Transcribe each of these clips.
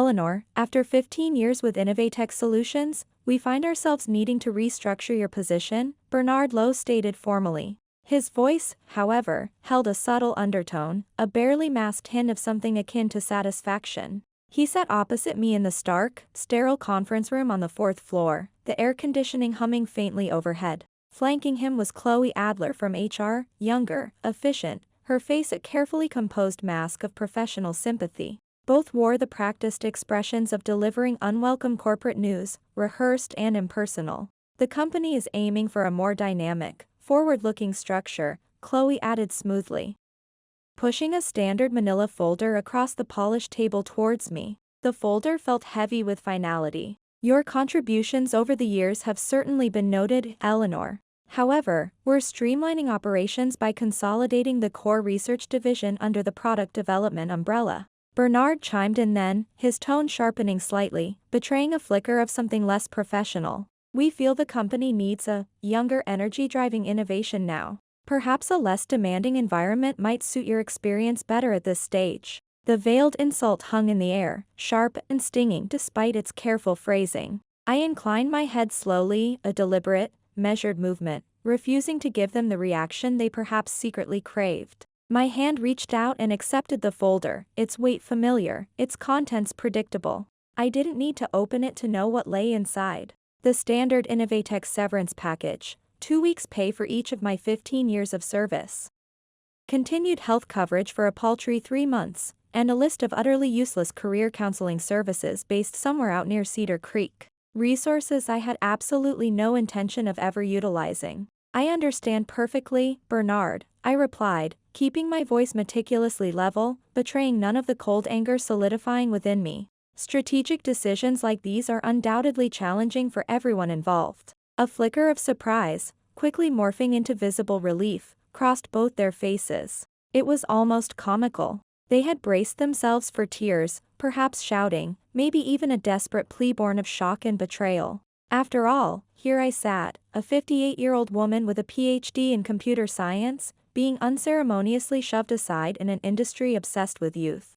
Eleanor, after 15 years with Innovatech Solutions, we find ourselves needing to restructure your position, Bernard Lowe stated formally. His voice, however, held a subtle undertone, a barely masked hint of something akin to satisfaction. He sat opposite me in the stark, sterile conference room on the 4th floor, the air conditioning humming faintly overhead. Flanking him was Chloe Adler from HR, younger, efficient, her face a carefully composed mask of professional sympathy. Both wore the practiced expressions of delivering unwelcome corporate news, rehearsed and impersonal. The company is aiming for a more dynamic, forward-looking structure, Chloe added smoothly, pushing a standard manila folder across the polished table towards me. The folder felt heavy with finality. Your contributions over the years have certainly been noted, Eleanor. However, we're streamlining operations by consolidating the core research division under the product development umbrella. Bernard chimed in then, his tone sharpening slightly, betraying a flicker of something less professional. We feel the company needs a younger energy driving innovation now. Perhaps a less demanding environment might suit your experience better at this stage. The veiled insult hung in the air, sharp and stinging despite its careful phrasing. I inclined my head slowly, a deliberate, measured movement, refusing to give them the reaction they perhaps secretly craved. My hand reached out and accepted the folder, its weight familiar, its contents predictable. I didn't need to open it to know what lay inside. The standard Innovatech severance package, 2 weeks' pay for each of my 15 years of service, continued health coverage for a paltry 3 months, and a list of utterly useless career counseling services based somewhere out near Cedar Creek. Resources I had absolutely no intention of ever utilizing. I understand perfectly, Bernard, I replied, keeping my voice meticulously level, betraying none of the cold anger solidifying within me. Strategic decisions like these are undoubtedly challenging for everyone involved. A flicker of surprise, quickly morphing into visible relief, crossed both their faces. It was almost comical. They had braced themselves for tears, perhaps shouting, maybe even a desperate plea born of shock and betrayal. After all, here I sat, a 58-year-old woman with a PhD in computer science, being unceremoniously shoved aside in an industry obsessed with youth.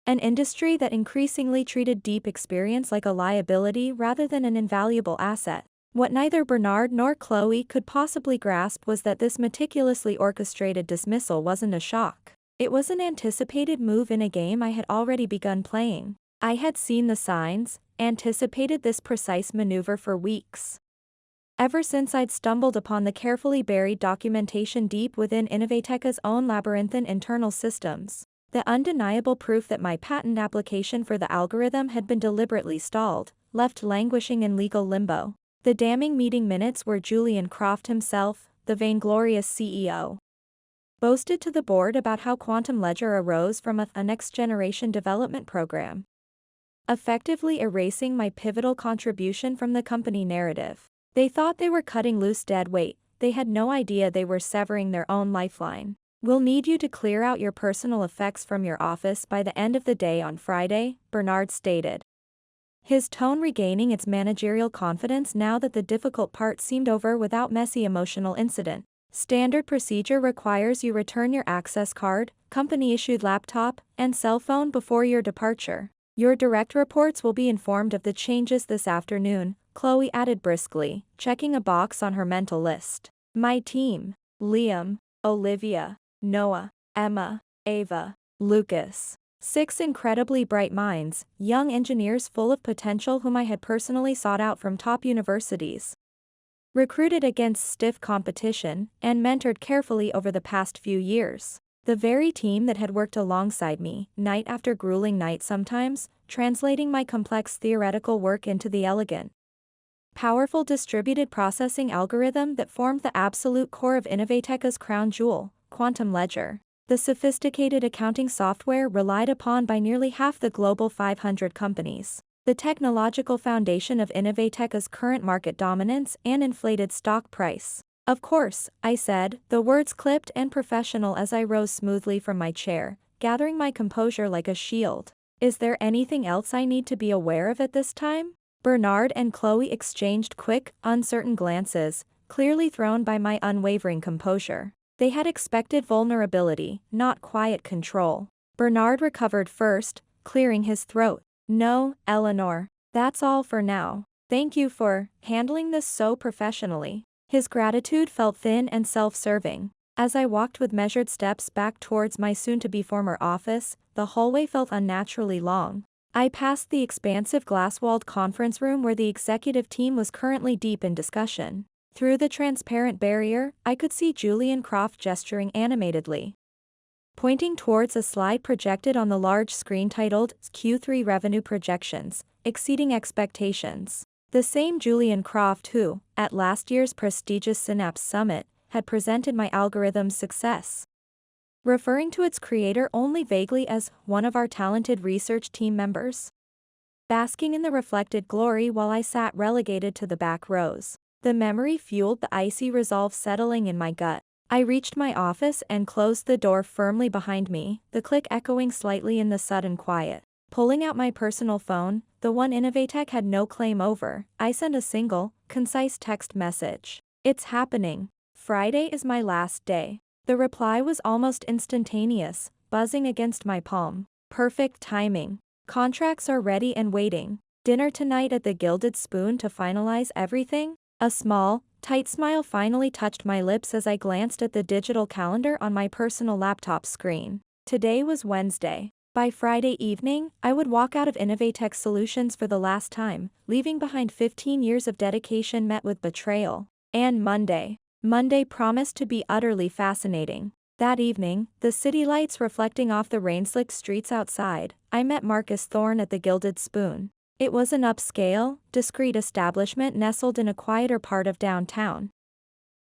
An industry that increasingly treated deep experience like a liability rather than an invaluable asset. What neither Bernard nor Chloe could possibly grasp was that this meticulously orchestrated dismissal wasn't a shock. It was an anticipated move in a game I had already begun playing. I had seen the signs, anticipated this precise maneuver for weeks. Ever since I'd stumbled upon the carefully buried documentation deep within Innovatech's own labyrinthine internal systems. The undeniable proof that my patent application for the algorithm had been deliberately stalled, left languishing in legal limbo. The damning meeting minutes where Julian Croft himself, the vainglorious CEO, boasted to the board about how Quantum Ledger arose from a next-generation development program, effectively erasing my pivotal contribution from the company narrative. They thought they were cutting loose dead weight, they had no idea they were severing their own lifeline. We'll need you to clear out your personal effects from your office by the end of the day on Friday, Bernard stated, his tone regaining its managerial confidence now that the difficult part seemed over without messy emotional incident. Standard procedure requires you return your access card, company-issued laptop, and cell phone before your departure. Your direct reports will be informed of the changes this afternoon, Chloe added briskly, checking a box on her mental list. My team: Liam, Olivia, Noah, Emma, Ava, Lucas. 6 incredibly bright minds, young engineers full of potential whom I had personally sought out from top universities, recruited against stiff competition, and mentored carefully over the past few years. The very team that had worked alongside me, night after grueling night sometimes, translating my complex theoretical work into the elegant, powerful distributed processing algorithm that formed the absolute core of Innovatech's crown jewel, Quantum Ledger. The sophisticated accounting software relied upon by nearly half the global 500 companies. The technological foundation of Innovatech's current market dominance and inflated stock price. Of course, I said, the words clipped and professional as I rose smoothly from my chair, gathering my composure like a shield. Is there anything else I need to be aware of at this time? Bernard and Chloe exchanged quick, uncertain glances, clearly thrown by my unwavering composure. They had expected vulnerability, not quiet control. Bernard recovered first, clearing his throat. No, Eleanor. That's all for now. Thank you for handling this so professionally. His gratitude felt thin and self-serving. As I walked with measured steps back towards my soon-to-be former office, the hallway felt unnaturally long. I passed the expansive glass-walled conference room where the executive team was currently deep in discussion. Through the transparent barrier, I could see Julian Croft gesturing animatedly, pointing towards a slide projected on the large screen titled Q3 Revenue Projections, Exceeding Expectations. The same Julian Croft who, at last year's prestigious Synapse Summit, had presented my algorithm's success, referring to its creator only vaguely as one of our talented research team members. Basking in the reflected glory while I sat relegated to the back rows, the memory fueled the icy resolve settling in my gut. I reached my office and closed the door firmly behind me, the click echoing slightly in the sudden quiet. Pulling out my personal phone, the one Innovatech had no claim over, I sent a single, concise text message. It's happening. Friday is my last day. The reply was almost instantaneous, buzzing against my palm. Perfect timing. Contracts are ready and waiting. Dinner tonight at the Gilded Spoon to finalize everything? A small, tight smile finally touched my lips as I glanced at the digital calendar on my personal laptop screen. Today was Wednesday. By Friday evening, I would walk out of Innovatech Solutions for the last time, leaving behind 15 years of dedication met with betrayal. And Monday promised to be utterly fascinating. That evening, the city lights reflecting off the rain-slicked streets outside, I met Marcus Thorne at the Gilded Spoon. It was an upscale, discreet establishment nestled in a quieter part of downtown,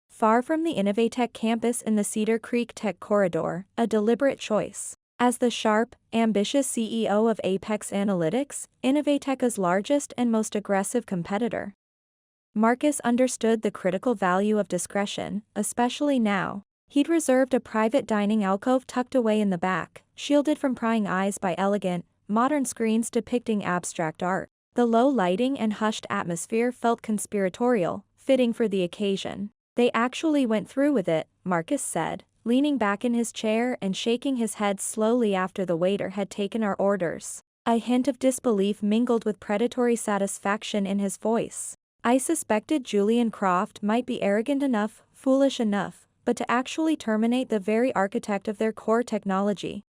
far from the Innovatech campus in the Cedar Creek Tech Corridor, a deliberate choice. As the sharp, ambitious CEO of Apex Analytics, Innovatech's largest and most aggressive competitor, Marcus understood the critical value of discretion, especially now. He'd reserved a private dining alcove tucked away in the back, shielded from prying eyes by elegant, modern screens depicting abstract art. The low lighting and hushed atmosphere felt conspiratorial, fitting for the occasion. They actually went through with it, Marcus said, leaning back in his chair and shaking his head slowly after the waiter had taken our orders. A hint of disbelief mingled with predatory satisfaction in his voice. I suspected Julian Croft might be arrogant enough, foolish enough, but to actually terminate the very architect of their core technology.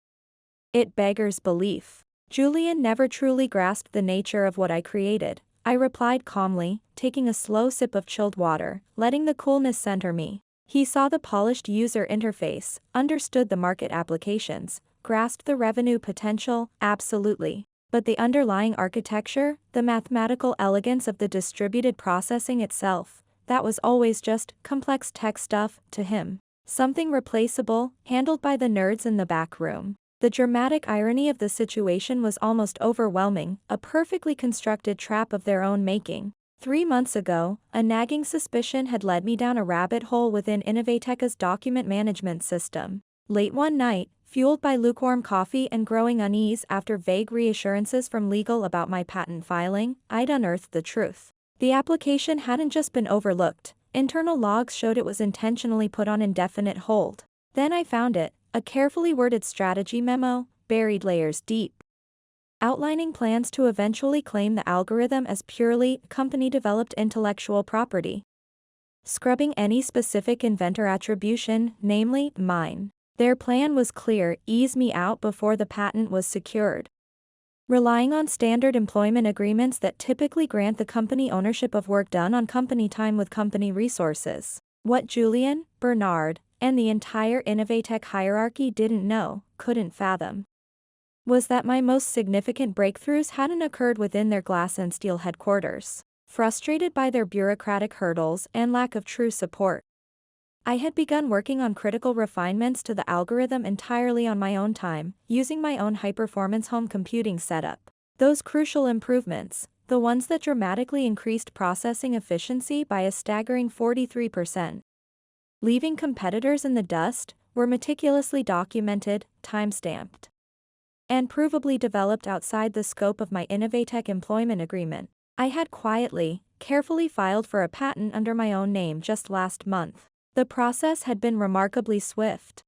It beggars belief. Julian never truly grasped the nature of what I created, I replied calmly, taking a slow sip of chilled water, letting the coolness center me. He saw the polished user interface, understood the market applications, grasped the revenue potential, absolutely. But the underlying architecture, the mathematical elegance of the distributed processing itself, that was always just complex tech stuff to him. Something replaceable, handled by the nerds in the back room. The dramatic irony of the situation was almost overwhelming, a perfectly constructed trap of their own making. 3 months ago, a nagging suspicion had led me down a rabbit hole within Innovatech's document management system. Late one night, fueled by lukewarm coffee and growing unease after vague reassurances from legal about my patent filing, I'd unearthed the truth. The application hadn't just been overlooked, internal logs showed it was intentionally put on indefinite hold. Then I found it, a carefully worded strategy memo, buried layers deep, outlining plans to eventually claim the algorithm as purely company-developed intellectual property, scrubbing any specific inventor attribution, namely, mine. Their plan was clear: ease me out before the patent was secured. Relying on standard employment agreements that typically grant the company ownership of work done on company time with company resources. What Julian, Bernard, and the entire Innovatech hierarchy didn't know, couldn't fathom, was that my most significant breakthroughs hadn't occurred within their glass and steel headquarters. Frustrated by their bureaucratic hurdles and lack of true support, I had begun working on critical refinements to the algorithm entirely on my own time, using my own high-performance home computing setup. Those crucial improvements, the ones that dramatically increased processing efficiency by a staggering 43%, leaving competitors in the dust, were meticulously documented, time-stamped, and provably developed outside the scope of my Innovatech employment agreement. I had quietly, carefully filed for a patent under my own name just last month. The process had been remarkably swift.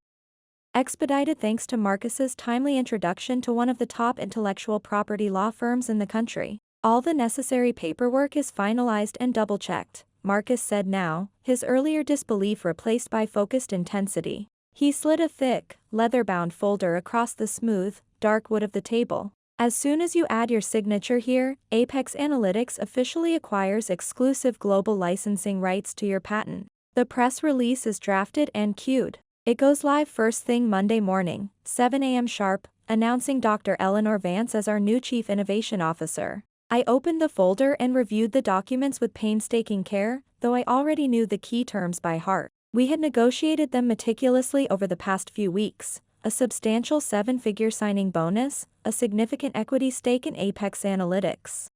Expedited thanks to Marcus's timely introduction to one of the top intellectual property law firms in the country. All the necessary paperwork is finalized and double-checked, Marcus said now, his earlier disbelief replaced by focused intensity. He slid a thick, leather-bound folder across the smooth, dark wood of the table. As soon as you add your signature here, Apex Analytics officially acquires exclusive global licensing rights to your patent. The press release is drafted and queued. It goes live first thing Monday morning, 7 a.m. sharp, announcing Dr. Eleanor Vance as our new Chief Innovation Officer. I opened the folder and reviewed the documents with painstaking care, though I already knew the key terms by heart. We had negotiated them meticulously over the past few weeks. A substantial seven-figure signing bonus, a significant equity stake in Apex Analytics,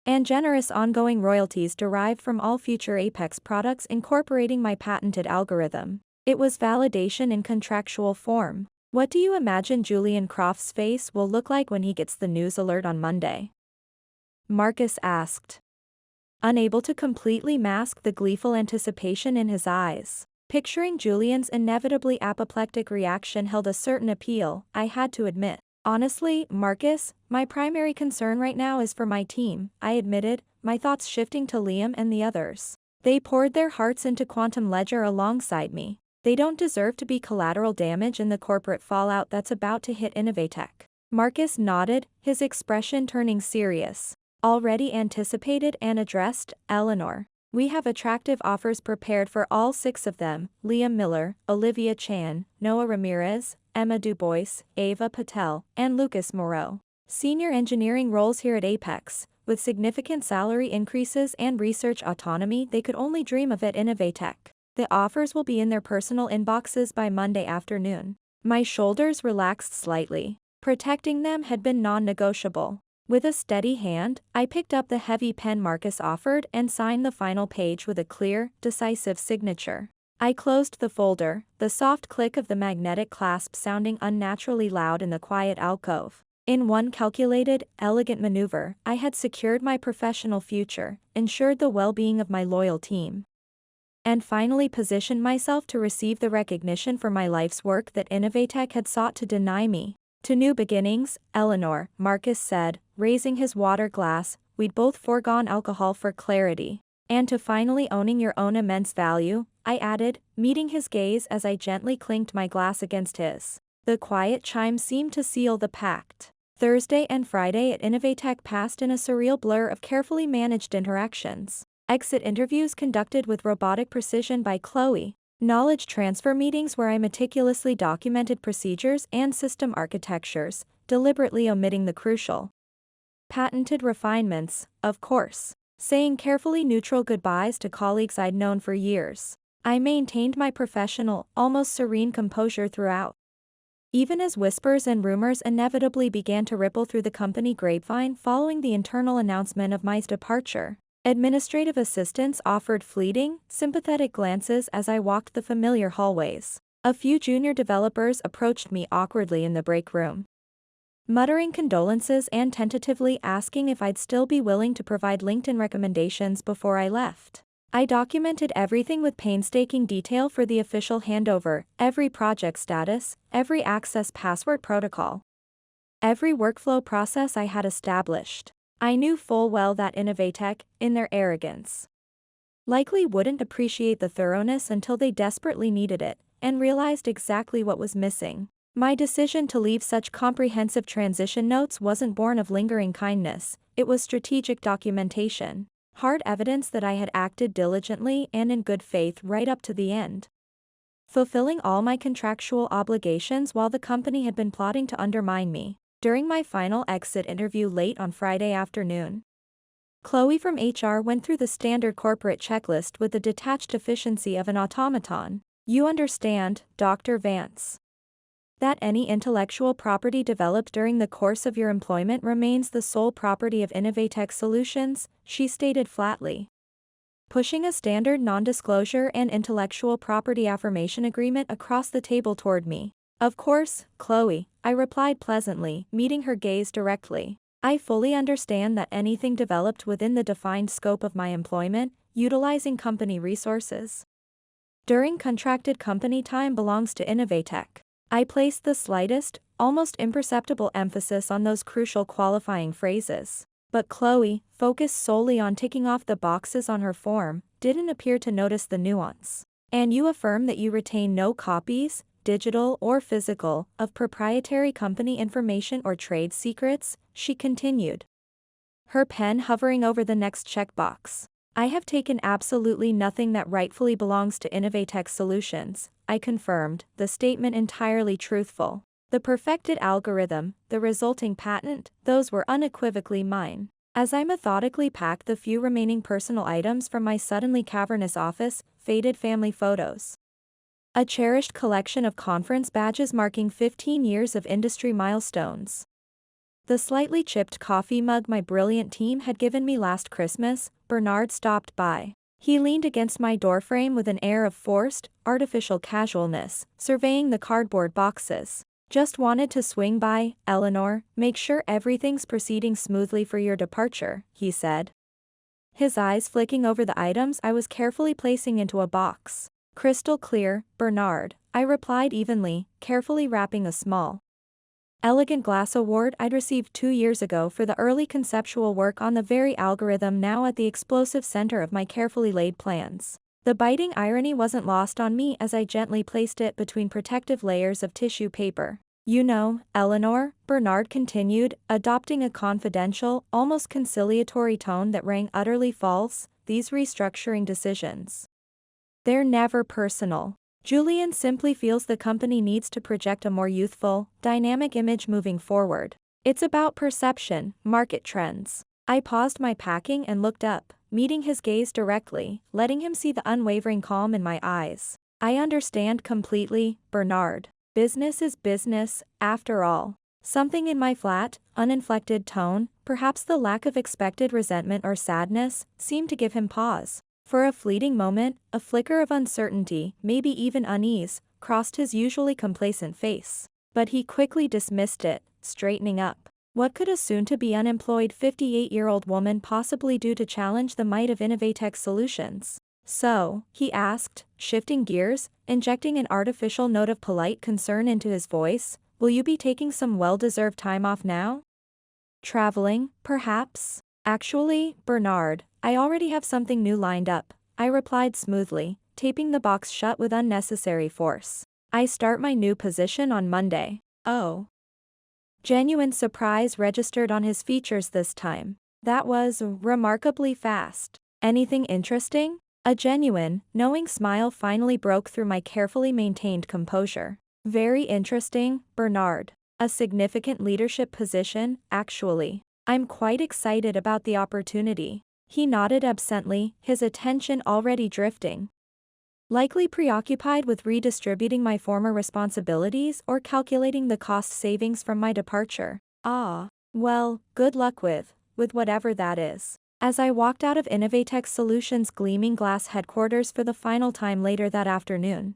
and generous ongoing royalties derived from all future Apex products incorporating my patented algorithm. It was validation in contractual form. What do you imagine Julian Croft's face will look like when he gets the news alert on Monday? Marcus asked, unable to completely mask the gleeful anticipation in his eyes. Picturing Julian's inevitably apoplectic reaction held a certain appeal, I had to admit. Honestly, Marcus, my primary concern right now is for my team, I admitted, my thoughts shifting to Liam and the others. They poured their hearts into Quantum Ledger alongside me. They don't deserve to be collateral damage in the corporate fallout that's about to hit Innovatech. Marcus nodded, his expression turning serious. Already anticipated and addressed, Eleanor. We have attractive offers prepared for all 6 of them, Liam Miller, Olivia Chan, Noah Ramirez, Emma Dubois, Ava Patel, and Lucas Moreau. Senior engineering roles here at Apex, with significant salary increases and research autonomy they could only dream of at Innovatech. The offers will be in their personal inboxes by Monday afternoon. My shoulders relaxed slightly. Protecting them had been non-negotiable. With a steady hand, I picked up the heavy pen Marcus offered and signed the final page with a clear, decisive signature. I closed the folder, the soft click of the magnetic clasp sounding unnaturally loud in the quiet alcove. In one calculated, elegant maneuver, I had secured my professional future, ensured the well-being of my loyal team, and finally positioned myself to receive the recognition for my life's work that Innovatech had sought to deny me. To new beginnings, Eleanor, Marcus said, raising his water glass, we'd both foregone alcohol for clarity. And to finally owning your own immense value, I added, meeting his gaze as I gently clinked my glass against his. The quiet chime seemed to seal the pact. Thursday and Friday at Innovatech passed in a surreal blur of carefully managed interactions. Exit interviews conducted with robotic precision by Chloe. Knowledge transfer meetings where I meticulously documented procedures and system architectures, deliberately omitting the crucial patented refinements, of course. Saying carefully neutral goodbyes to colleagues I'd known for years. I maintained my professional, almost serene composure throughout. Even as whispers and rumors inevitably began to ripple through the company grapevine following the internal announcement of my departure. Administrative assistants offered fleeting, sympathetic glances as I walked the familiar hallways. A few junior developers approached me awkwardly in the break room, muttering condolences and tentatively asking if I'd still be willing to provide LinkedIn recommendations before I left. I documented everything with painstaking detail for the official handover, every project status, every access password protocol, every workflow process I had established. I knew full well that Innovatech, in their arrogance, likely wouldn't appreciate the thoroughness until they desperately needed it, and realized exactly what was missing. My decision to leave such comprehensive transition notes wasn't born of lingering kindness, it was strategic documentation. Hard evidence that I had acted diligently and in good faith right up to the end, fulfilling all my contractual obligations while the company had been plotting to undermine me. During my final exit interview late on Friday afternoon, Chloe from HR went through the standard corporate checklist with the detached efficiency of an automaton. You understand, Dr. Vance, that any intellectual property developed during the course of your employment remains the sole property of Innovatech Solutions, she stated flatly, pushing a standard non-disclosure and intellectual property affirmation agreement across the table toward me. Of course, Chloe, I replied pleasantly, meeting her gaze directly. I fully understand that anything developed within the defined scope of my employment, utilizing company resources during contracted company time belongs to Innovatech. I placed the slightest, almost imperceptible emphasis on those crucial qualifying phrases. But Chloe, focused solely on ticking off the boxes on her form, didn't appear to notice the nuance. And you affirm that you retain no copies, digital or physical, of proprietary company information or trade secrets, she continued, her pen hovering over the next checkbox. I have taken absolutely nothing that rightfully belongs to Innovatech Solutions, I confirmed, the statement entirely truthful. The perfected algorithm, the resulting patent, those were unequivocally mine. As I methodically packed the few remaining personal items from my suddenly cavernous office, faded family photos, a cherished collection of conference badges marking 15 years of industry milestones, the slightly chipped coffee mug my brilliant team had given me last Christmas, Bernard stopped by. He leaned against my doorframe with an air of forced, artificial casualness, surveying the cardboard boxes. Just wanted to swing by, Eleanor, make sure everything's proceeding smoothly for your departure, he said, his eyes flicking over the items I was carefully placing into a box. Crystal clear, Bernard, I replied evenly, carefully wrapping a small, elegant glass award I'd received 2 years ago for the early conceptual work on the very algorithm now at the explosive center of my carefully laid plans. The biting irony wasn't lost on me as I gently placed it between protective layers of tissue paper. You know, Eleanor, Bernard continued, adopting a confidential, almost conciliatory tone that rang utterly false, these restructuring decisions, they're never personal. Julian simply feels the company needs to project a more youthful, dynamic image moving forward. It's about perception, market trends. I paused my packing and looked up, meeting his gaze directly, letting him see the unwavering calm in my eyes. I understand completely, Bernard. Business is business, after all. Something in my flat, uninflected tone, perhaps the lack of expected resentment or sadness, seemed to give him pause. For a fleeting moment, a flicker of uncertainty, maybe even unease, crossed his usually complacent face. But he quickly dismissed it, straightening up. What could a soon-to-be unemployed 58-year-old woman possibly do to challenge the might of Innovatech Solutions? So, he asked, shifting gears, injecting an artificial note of polite concern into his voice, will you be taking some well-deserved time off now? Traveling, perhaps? Actually, Bernard, I already have something new lined up, I replied smoothly, taping the box shut with unnecessary force. I start my new position on Monday. Oh. Genuine surprise registered on his features this time. That was remarkably fast. Anything interesting? A genuine, knowing smile finally broke through my carefully maintained composure. Very interesting, Bernard. A significant leadership position, actually. I'm quite excited about the opportunity. He nodded absently, his attention already drifting. Likely preoccupied with redistributing my former responsibilities or calculating the cost savings from my departure. Ah, well, good luck with whatever that is. As I walked out of Innovatech Solutions' gleaming glass headquarters for the final time later that afternoon,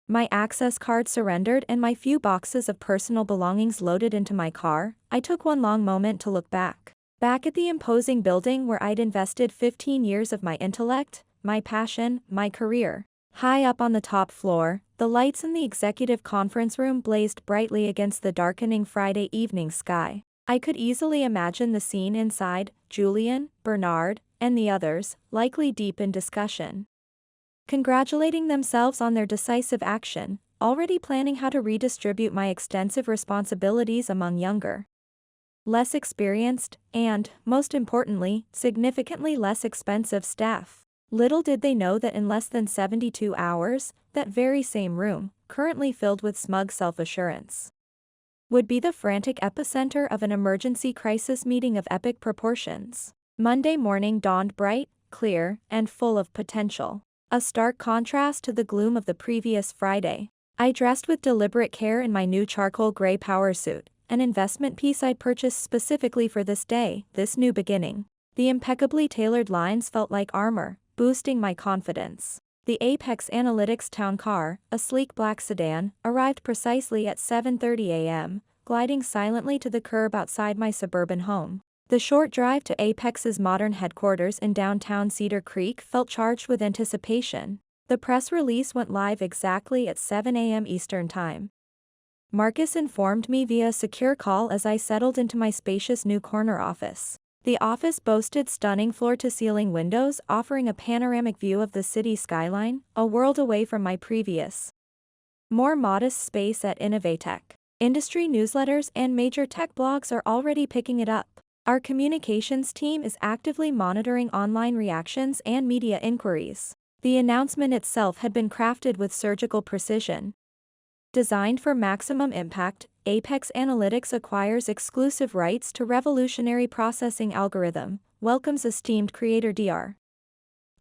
my access card surrendered and my few boxes of personal belongings loaded into my car, I took one long moment to look back. Back at the imposing building where I'd invested 15 years of my intellect, my passion, my career. High up on the top floor, the lights in the executive conference room blazed brightly against the darkening Friday evening sky. I could easily imagine the scene inside, Julian, Bernard, and the others, likely deep in discussion, congratulating themselves on their decisive action, already planning how to redistribute my extensive responsibilities among younger, less experienced, and, most importantly, significantly less expensive staff. Little did they know that in less than 72 hours, that very same room, currently filled with smug self-assurance, would be the frantic epicenter of an emergency crisis meeting of epic proportions. Monday morning dawned bright, clear, and full of potential. A stark contrast to the gloom of the previous Friday. I dressed with deliberate care in my new charcoal gray power suit, an investment piece I'd purchased specifically for this day, this new beginning. The impeccably tailored lines felt like armor, boosting my confidence. The Apex Analytics town car, a sleek black sedan, arrived precisely at 7:30 a.m., gliding silently to the curb outside my suburban home. The short drive to Apex's modern headquarters in downtown Cedar Creek felt charged with anticipation. The press release went live exactly at 7 a.m. Eastern Time. Marcus informed me via a secure call as I settled into my spacious new corner office. The office boasted stunning floor-to-ceiling windows offering a panoramic view of the city skyline, a world away from my previous, more modest space at Innovatech. Industry newsletters and major tech blogs are already picking it up. Our communications team is actively monitoring online reactions and media inquiries. The announcement itself had been crafted with surgical precision. Designed for maximum impact, Apex Analytics acquires exclusive rights to revolutionary processing algorithm, welcomes esteemed creator Dr.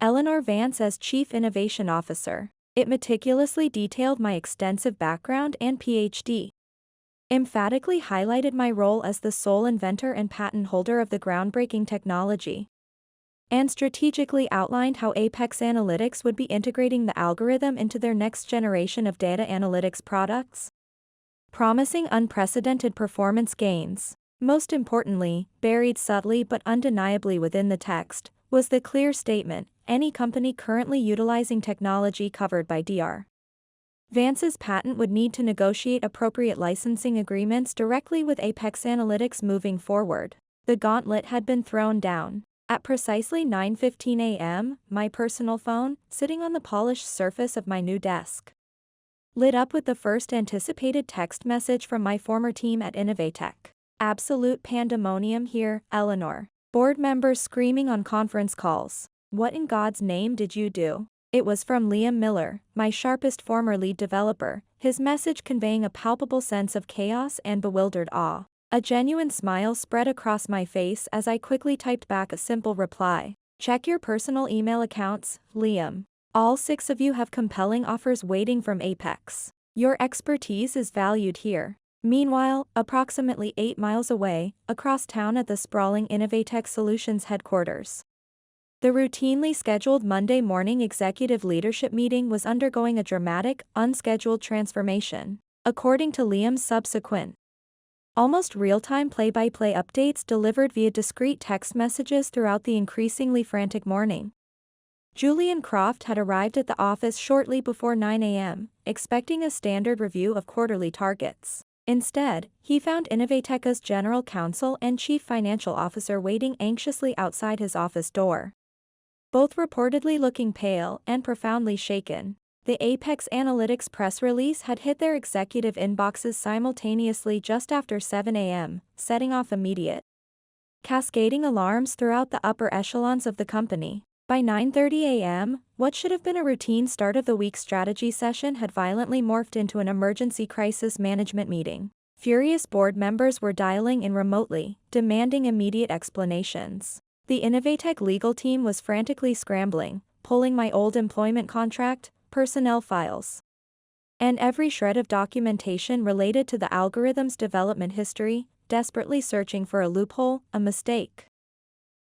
Eleanor Vance as Chief Innovation Officer. It meticulously detailed my extensive background and PhD. Emphatically highlighted my role as the sole inventor and patent holder of the groundbreaking technology. And strategically outlined how Apex Analytics would be integrating the algorithm into their next generation of data analytics products, promising unprecedented performance gains. Most importantly, buried subtly but undeniably within the text, was the clear statement: any company currently utilizing technology covered by Dr. Vance's patent would need to negotiate appropriate licensing agreements directly with Apex Analytics moving forward. The gauntlet had been thrown down. At precisely 9:15 a.m., my personal phone, sitting on the polished surface of my new desk, lit up with the first anticipated text message from my former team at Innovatech. Absolute pandemonium here, Eleanor. Board members screaming on conference calls. What in God's name did you do? It was from Liam Miller, my sharpest former lead developer, his message conveying a palpable sense of chaos and bewildered awe. A genuine smile spread across my face as I quickly typed back a simple reply. Check your personal email accounts, Liam. All 6 of you have compelling offers waiting from Apex. Your expertise is valued here. Meanwhile, approximately 8 miles away, across town at the sprawling Innovatech Solutions headquarters, the routinely scheduled Monday morning executive leadership meeting was undergoing a dramatic, unscheduled transformation. According to Liam's subsequent, almost real-time play-by-play updates delivered via discrete text messages throughout the increasingly frantic morning, Julian Croft had arrived at the office shortly before 9 a.m., expecting a standard review of quarterly targets. Instead, he found Innovatech's general counsel and chief financial officer waiting anxiously outside his office door, both reportedly looking pale and profoundly shaken. The Apex Analytics press release had hit their executive inboxes simultaneously just after 7 a.m., setting off immediate, cascading alarms throughout the upper echelons of the company. By 9:30 a.m., what should have been a routine start-of-the-week strategy session had violently morphed into an emergency crisis management meeting. Furious board members were dialing in remotely, demanding immediate explanations. The Innovatech legal team was frantically scrambling, pulling my old employment contract, personnel files, and every shred of documentation related to the algorithm's development history, desperately searching for a loophole, a mistake,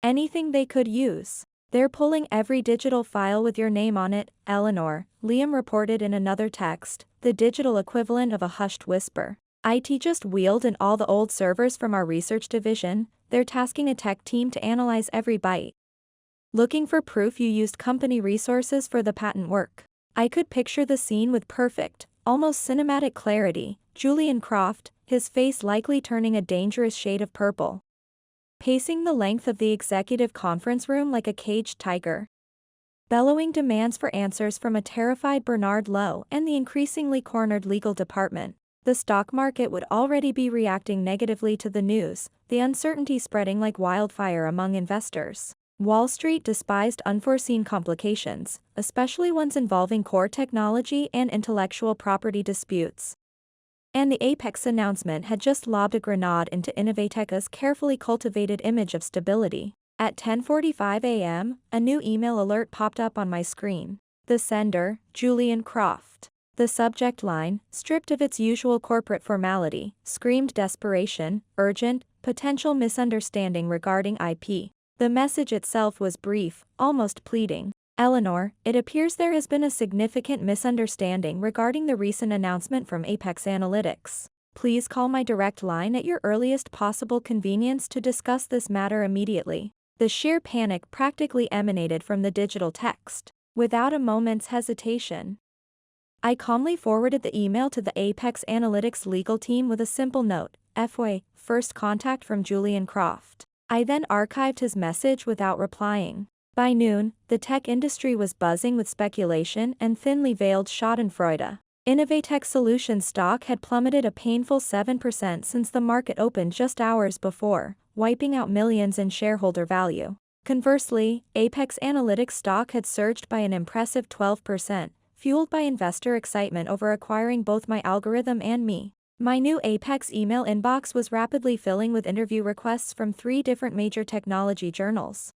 anything they could use. They're pulling every digital file with your name on it, Eleanor, Liam reported in another text, the digital equivalent of a hushed whisper. IT just wheeled in all the old servers from our research division. They're tasking a tech team to analyze every byte, looking for proof you used company resources for the patent work. I could picture the scene with perfect, almost cinematic clarity. Julian Croft, his face likely turning a dangerous shade of purple, pacing the length of the executive conference room like a caged tiger, bellowing demands for answers from a terrified Bernard Lowe and the increasingly cornered legal department. The stock market would already be reacting negatively to the news, the uncertainty spreading like wildfire among investors. Wall Street despised unforeseen complications, especially ones involving core technology and intellectual property disputes. And the Apex announcement had just lobbed a grenade into Innovatech's carefully cultivated image of stability. At 10:45 a.m., a new email alert popped up on my screen. The sender, Julian Croft. The subject line, stripped of its usual corporate formality, screamed desperation, urgent, potential misunderstanding regarding IP. The message itself was brief, almost pleading. Eleanor, it appears there has been a significant misunderstanding regarding the recent announcement from Apex Analytics. Please call my direct line at your earliest possible convenience to discuss this matter immediately. The sheer panic practically emanated from the digital text. Without a moment's hesitation, I calmly forwarded the email to the Apex Analytics legal team with a simple note, FY, first contact from Julian Croft. I then archived his message without replying. By noon, the tech industry was buzzing with speculation and thinly veiled schadenfreude. Innovatech Solutions stock had plummeted a painful 7% since the market opened just hours before, wiping out millions in shareholder value. Conversely, Apex Analytics stock had surged by an impressive 12%, fueled by investor excitement over acquiring both my algorithm and me. My new Apex email inbox was rapidly filling with interview requests from 3 different major technology journals,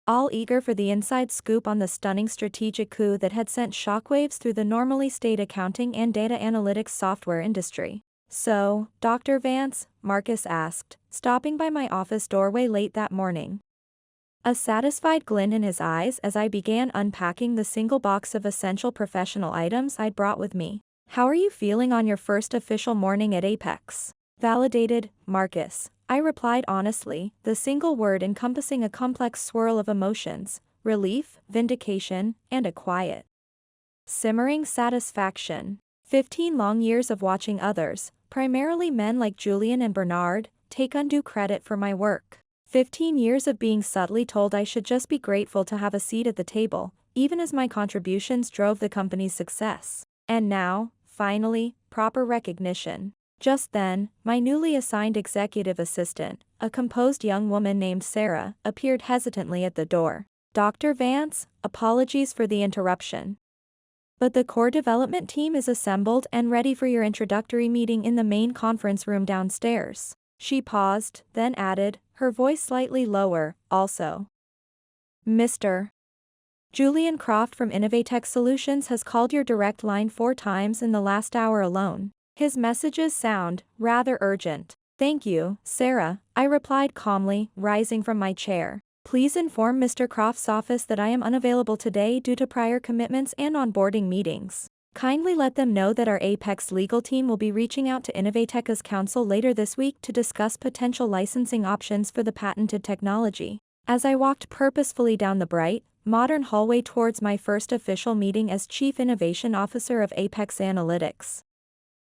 all eager for the inside scoop on the stunning strategic coup that had sent shockwaves through the normally staid accounting and data analytics software industry. So, Dr. Vance, Marcus asked, stopping by my office doorway late that morning. A satisfied glint in his eyes as I began unpacking the single box of essential professional items I'd brought with me. How are you feeling on your first official morning at Apex? Validated, Marcus, I replied honestly, the single word encompassing a complex swirl of emotions, relief, vindication, and a quiet, simmering satisfaction. 15 long years of watching others, primarily men like Julian and Bernard, take undue credit for my work. 15 years of being subtly told I should just be grateful to have a seat at the table, even as my contributions drove the company's success. And now, finally, proper recognition. Just then, my newly assigned executive assistant, a composed young woman named Sarah, appeared hesitantly at the door. Dr. Vance, apologies for the interruption, but the core development team is assembled and ready for your introductory meeting in the main conference room downstairs. She paused, then added, her voice slightly lower, also. Mr. Julian Croft from Innovatech Solutions has called your direct line 4 times in the last hour alone. His messages sound rather urgent. Thank you, Sarah, I replied calmly, rising from my chair. Please inform Mr. Croft's office that I am unavailable today due to prior commitments and onboarding meetings. Kindly let them know that our Apex legal team will be reaching out to Innovatech's counsel later this week to discuss potential licensing options for the patented technology. As I walked purposefully down the bright, modern hallway towards my first official meeting as Chief Innovation Officer of Apex Analytics,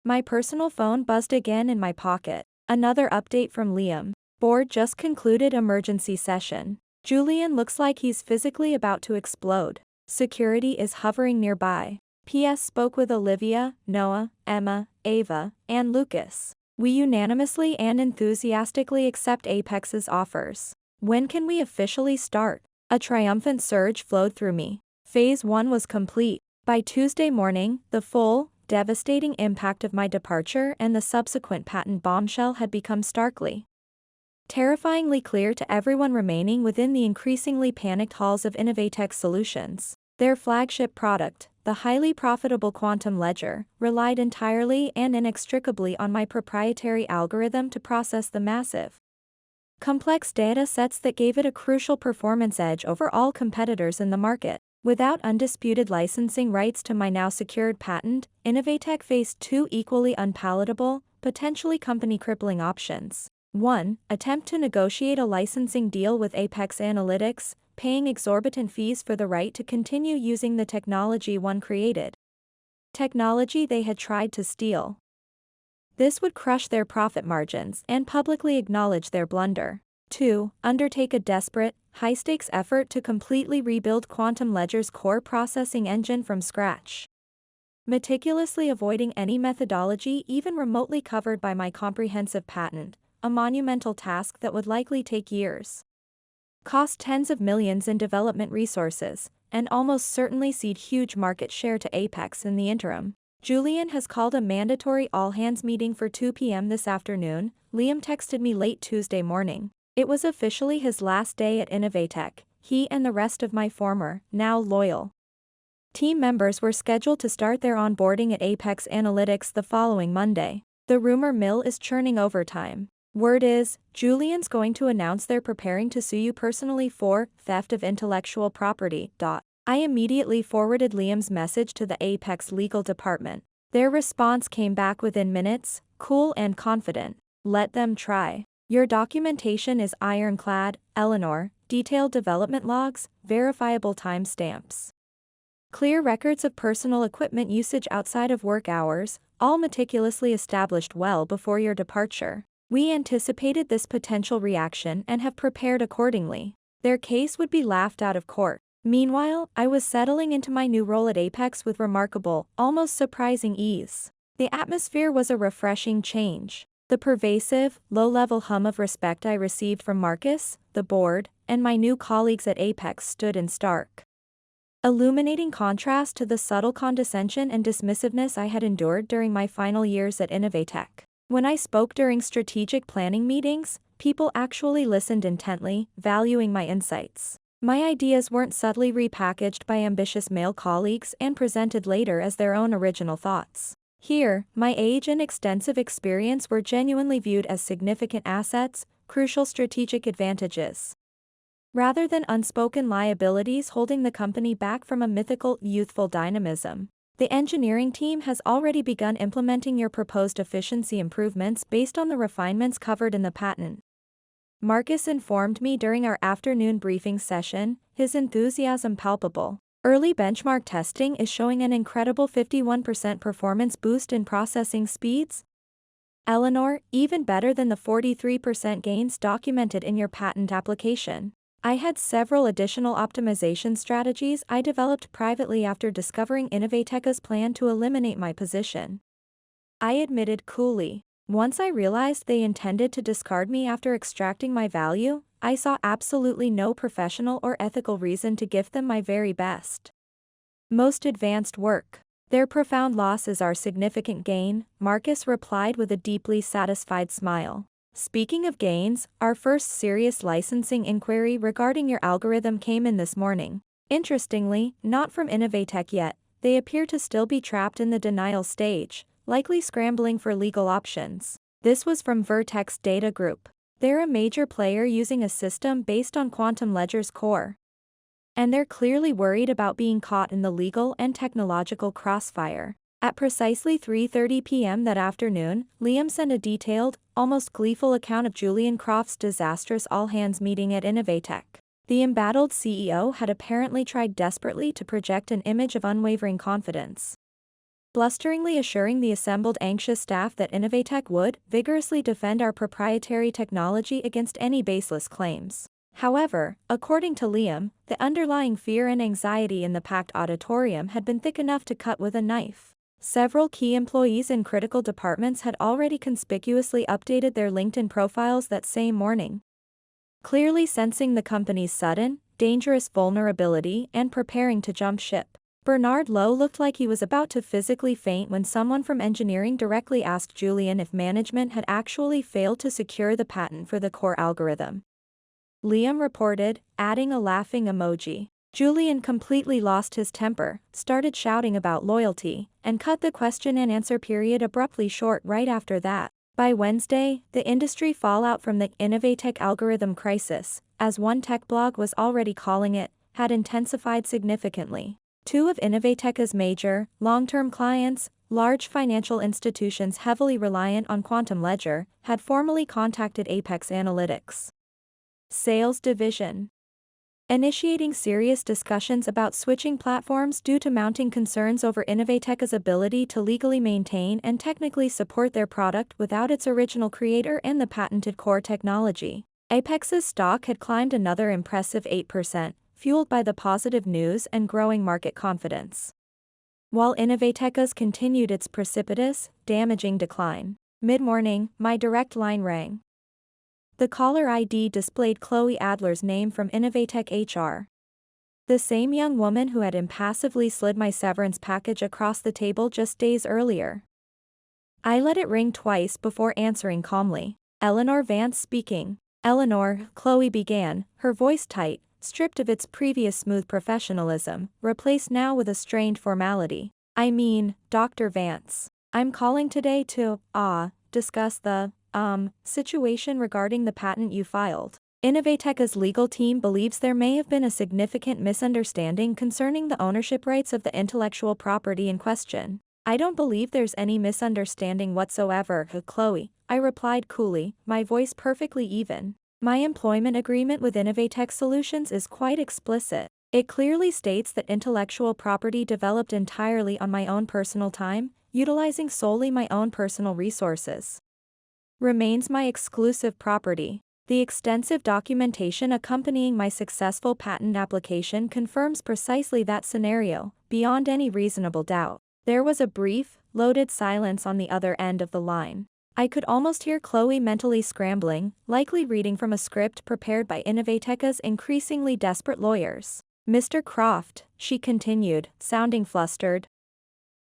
my personal phone buzzed again in my pocket. Another update from Liam. Board just concluded emergency session. Julian looks like he's physically about to explode. Security is hovering nearby. PS spoke with Olivia, Noah, Emma, Ava, and Lucas. We unanimously and enthusiastically accept Apex's offers. When can we officially start? A triumphant surge flowed through me. Phase 1 was complete. By Tuesday morning, the full, devastating impact of my departure and the subsequent patent bombshell had become starkly, terrifyingly clear to everyone remaining within the increasingly panicked halls of Innovatech Solutions. Their flagship product, the highly profitable quantum ledger, relied entirely and inextricably on my proprietary algorithm to process the massive, complex data sets that gave it a crucial performance edge over all competitors in the market. Without undisputed licensing rights to my now secured patent, Innovatech faced 2 equally unpalatable, potentially company-crippling options. 1. Attempt to negotiate a licensing deal with Apex Analytics, paying exorbitant fees for the right to continue using the technology one created, technology they had tried to steal. This would crush their profit margins and publicly acknowledge their blunder. 2. Undertake a desperate, high-stakes effort to completely rebuild Quantum Ledger's core processing engine from scratch, meticulously avoiding any methodology even remotely covered by my comprehensive patent, a monumental task that would likely take years, cost tens of millions in development resources, and almost certainly cede huge market share to Apex in the interim. Julian has called a mandatory all-hands meeting for 2 p.m. this afternoon, Liam texted me late Tuesday morning. It was officially his last day at Innovatech. He and the rest of my former, now loyal, team members were scheduled to start their onboarding at Apex Analytics the following Monday. The rumor mill is churning overtime. Word is, Julian's going to announce they're preparing to sue you personally for theft of intellectual property. I immediately forwarded Liam's message to the Apex legal department. Their response came back within minutes, cool and confident. Let them try. Your documentation is ironclad, Eleanor, detailed development logs, verifiable timestamps, Clear records of personal equipment usage outside of work hours, all meticulously established well before your departure. We anticipated this potential reaction and have prepared accordingly. Their case would be laughed out of court. Meanwhile, I was settling into my new role at Apex with remarkable, almost surprising ease. The atmosphere was a refreshing change. The pervasive, low-level hum of respect I received from Marcus, the board, and my new colleagues at Apex stood in stark, illuminating contrast to the subtle condescension and dismissiveness I had endured during my final years at Innovatech. When I spoke during strategic planning meetings, people actually listened intently, valuing my insights. My ideas weren't subtly repackaged by ambitious male colleagues and presented later as their own original thoughts. Here, my age and extensive experience were genuinely viewed as significant assets, crucial strategic advantages, rather than unspoken liabilities holding the company back from a mythical, youthful dynamism. The engineering team has already begun implementing your proposed efficiency improvements based on the refinements covered in the patent. Marcus informed me during our afternoon briefing session, his enthusiasm palpable. Early benchmark testing is showing an incredible 51% performance boost in processing speeds. Eleanor, even better than the 43% gains documented in your patent application. I had several additional optimization strategies I developed privately after discovering Innovateca's plan to eliminate my position. I admitted coolly. Once I realized they intended to discard me after extracting my value, I saw absolutely no professional or ethical reason to gift them my very best, most advanced work. Their profound loss is our significant gain, Marcus replied with a deeply satisfied smile. Speaking of gains, our first serious licensing inquiry regarding your algorithm came in this morning. Interestingly, not from Innovatech yet, they appear to still be trapped in the denial stage, likely scrambling for legal options. This was from Vertex Data Group. They're a major player using a system based on Quantum Ledger's core, and they're clearly worried about being caught in the legal and technological crossfire. At precisely 3:30 p.m. that afternoon, Liam sent a detailed, almost gleeful account of Julian Croft's disastrous all-hands meeting at Innovatech. The embattled CEO had apparently tried desperately to project an image of unwavering confidence, blusteringly assuring the assembled anxious staff that Innovatech would vigorously defend our proprietary technology against any baseless claims. However, according to Liam, the underlying fear and anxiety in the packed auditorium had been thick enough to cut with a knife. Several key employees in critical departments had already conspicuously updated their LinkedIn profiles that same morning, clearly sensing the company's sudden, dangerous vulnerability and preparing to jump ship. Bernard Lowe looked like he was about to physically faint when someone from engineering directly asked Julian if management had actually failed to secure the patent for the core algorithm. Liam reported, adding a laughing emoji. Julian completely lost his temper, started shouting about loyalty, and cut the question and answer period abruptly short right after that. By Wednesday, the industry fallout from the Innovatech algorithm crisis, as one tech blog was already calling it, had intensified significantly. Two of Innovateca's major, long-term clients, large financial institutions heavily reliant on Quantum Ledger, had formally contacted Apex Analytics Sales Division, initiating serious discussions about switching platforms due to mounting concerns over Innovateca's ability to legally maintain and technically support their product without its original creator and the patented core technology. Apex's stock had climbed another impressive 8%, fueled by the positive news and growing market confidence, while Innovateca's continued its precipitous, damaging decline. Mid-morning, my direct line rang. The caller ID displayed Chloe Adler's name from Innovatech HR. The same young woman who had impassively slid my severance package across the table just days earlier. I let it ring twice before answering calmly. Eleanor Vance speaking. Eleanor, Chloe began, her voice tight, stripped of its previous smooth professionalism, replaced now with a strained formality. I mean, Dr. Vance. I'm calling today to, discuss the, situation regarding the patent you filed. Innovateca's legal team believes there may have been a significant misunderstanding concerning the ownership rights of the intellectual property in question. I don't believe there's any misunderstanding whatsoever, Chloe, I replied coolly, my voice perfectly even. My employment agreement with Innovatech Solutions is quite explicit. It clearly states that intellectual property developed entirely on my own personal time, utilizing solely my own personal resources, remains my exclusive property. The extensive documentation accompanying my successful patent application confirms precisely that scenario, beyond any reasonable doubt. There was a brief, loaded silence on the other end of the line. I could almost hear Chloe mentally scrambling, likely reading from a script prepared by Innovateca's increasingly desperate lawyers. "Mr. Croft," she continued, sounding flustered,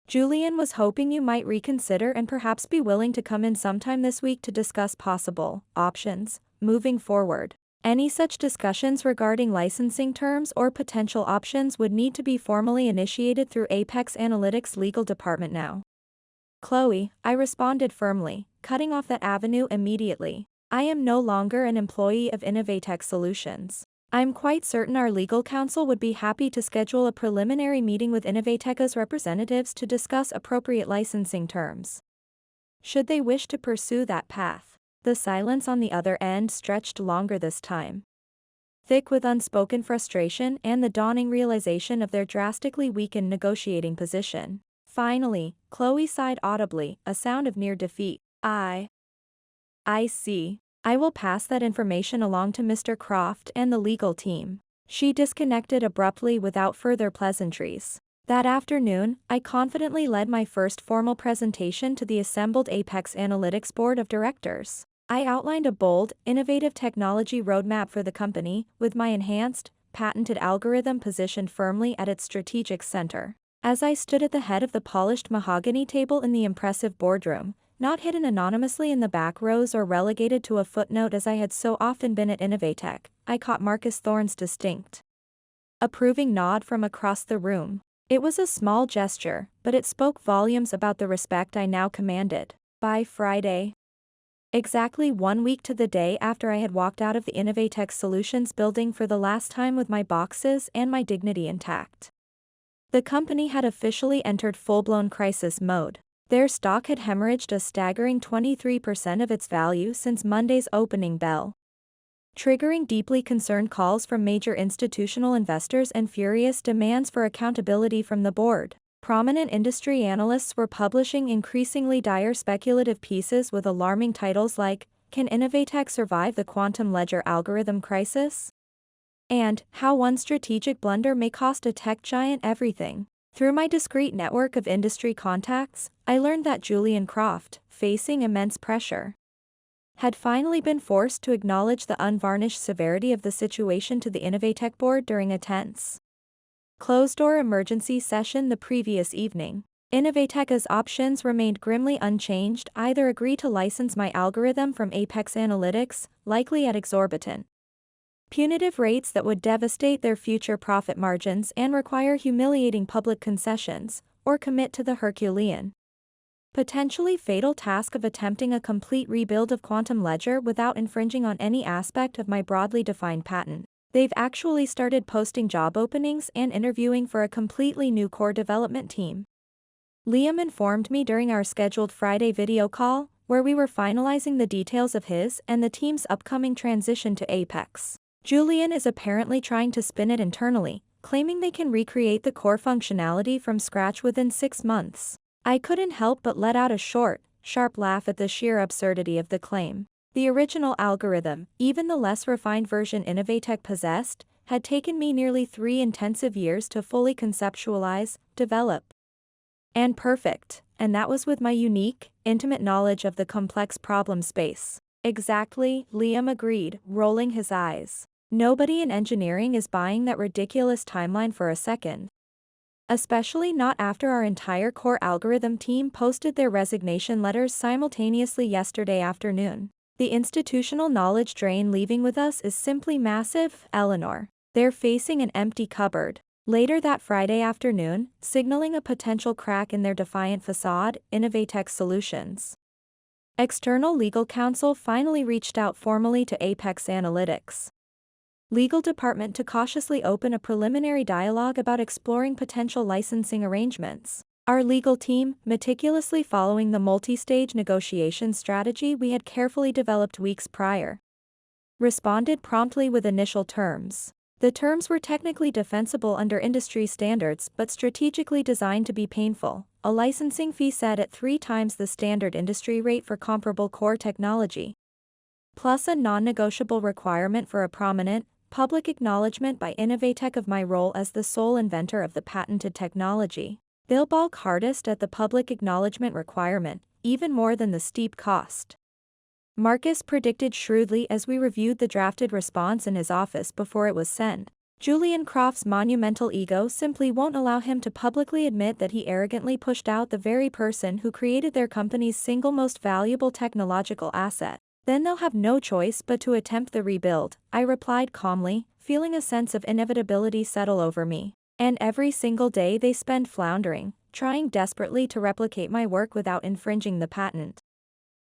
"Julian was hoping you might reconsider and perhaps be willing to come in sometime this week to discuss possible options moving forward. Any such discussions regarding licensing terms or potential options would need to be formally initiated through Apex Analytics' legal department now." "Chloe," I responded firmly, cutting off that avenue immediately. "I am no longer an employee of Innovatech Solutions. I'm quite certain our legal counsel would be happy to schedule a preliminary meeting with Innovateca's representatives to discuss appropriate licensing terms, should they wish to pursue that path." The silence on the other end stretched longer this time, thick with unspoken frustration and the dawning realization of their drastically weakened negotiating position. Finally, Chloe sighed audibly, a sound of near defeat. I see. I will pass that information along to Mr. Croft and the legal team." She disconnected abruptly without further pleasantries. That afternoon, I confidently led my first formal presentation to the assembled Apex Analytics Board of Directors. I outlined a bold, innovative technology roadmap for the company, with my enhanced, patented algorithm positioned firmly at its strategic center. As I stood at the head of the polished mahogany table in the impressive boardroom, not hidden anonymously in the back rows or relegated to a footnote as I had so often been at Innovatech, I caught Marcus Thorne's distinct, approving nod from across the room. It was a small gesture, but it spoke volumes about the respect I now commanded. By Friday, exactly 1 week to the day after I had walked out of the Innovatech Solutions building for the last time with my boxes and my dignity intact, the company had officially entered full-blown crisis mode. Their stock had hemorrhaged a staggering 23% of its value since Monday's opening bell, triggering deeply concerned calls from major institutional investors and furious demands for accountability from the board. Prominent industry analysts were publishing increasingly dire speculative pieces with alarming titles like, "Can Innovatech survive the quantum ledger algorithm crisis?" and "How one strategic blunder may cost a tech giant everything." Through my discreet network of industry contacts, I learned that Julian Croft, facing immense pressure, had finally been forced to acknowledge the unvarnished severity of the situation to the Innovatech board during a tense, closed-door emergency session the previous evening. Innovateca's options remained grimly unchanged: either agree to license my algorithm from Apex Analytics, likely at exorbitant, punitive rates that would devastate their future profit margins and require humiliating public concessions, or commit to the Herculean, potentially fatal task of attempting a complete rebuild of Quantum Ledger without infringing on any aspect of my broadly defined patent. They've actually started posting job openings and interviewing for a completely new core development team, Liam informed me during our scheduled Friday video call, where we were finalizing the details of his and the team's upcoming transition to Apex. Julian is apparently trying to spin it internally, claiming they can recreate the core functionality from scratch within 6 months. I couldn't help but let out a short, sharp laugh at the sheer absurdity of the claim. The original algorithm, even the less refined version Innovatech possessed, had taken me nearly 3 intensive years to fully conceptualize, develop, and perfect, and that was with my unique, intimate knowledge of the complex problem space. Exactly, Liam agreed, rolling his eyes. Nobody in engineering is buying that ridiculous timeline for a second. Especially not after our entire core algorithm team posted their resignation letters simultaneously yesterday afternoon. The institutional knowledge drain leaving with us is simply massive, Eleanor. They're facing an empty cupboard. Later that Friday afternoon, signaling a potential crack in their defiant facade, Innovatech Solutions external legal counsel finally reached out formally to Apex Analytics legal department to cautiously open a preliminary dialogue about exploring potential licensing arrangements. Our legal team, meticulously following the multi-stage negotiation strategy we had carefully developed weeks prior, responded promptly with initial terms. The terms were technically defensible under industry standards but strategically designed to be painful, a licensing fee set at 3 times the standard industry rate for comparable core technology, plus a non-negotiable requirement for a prominent, public acknowledgement by Innovatech of my role as the sole inventor of the patented technology. They'll balk hardest at the public acknowledgement requirement, even more than the steep cost. Marcus predicted shrewdly as we reviewed the drafted response in his office before it was sent. Julian Croft's monumental ego simply won't allow him to publicly admit that he arrogantly pushed out the very person who created their company's single most valuable technological asset. Then they'll have no choice but to attempt the rebuild, I replied calmly, feeling a sense of inevitability settle over me. And every single day they spend floundering, trying desperately to replicate my work without infringing the patent.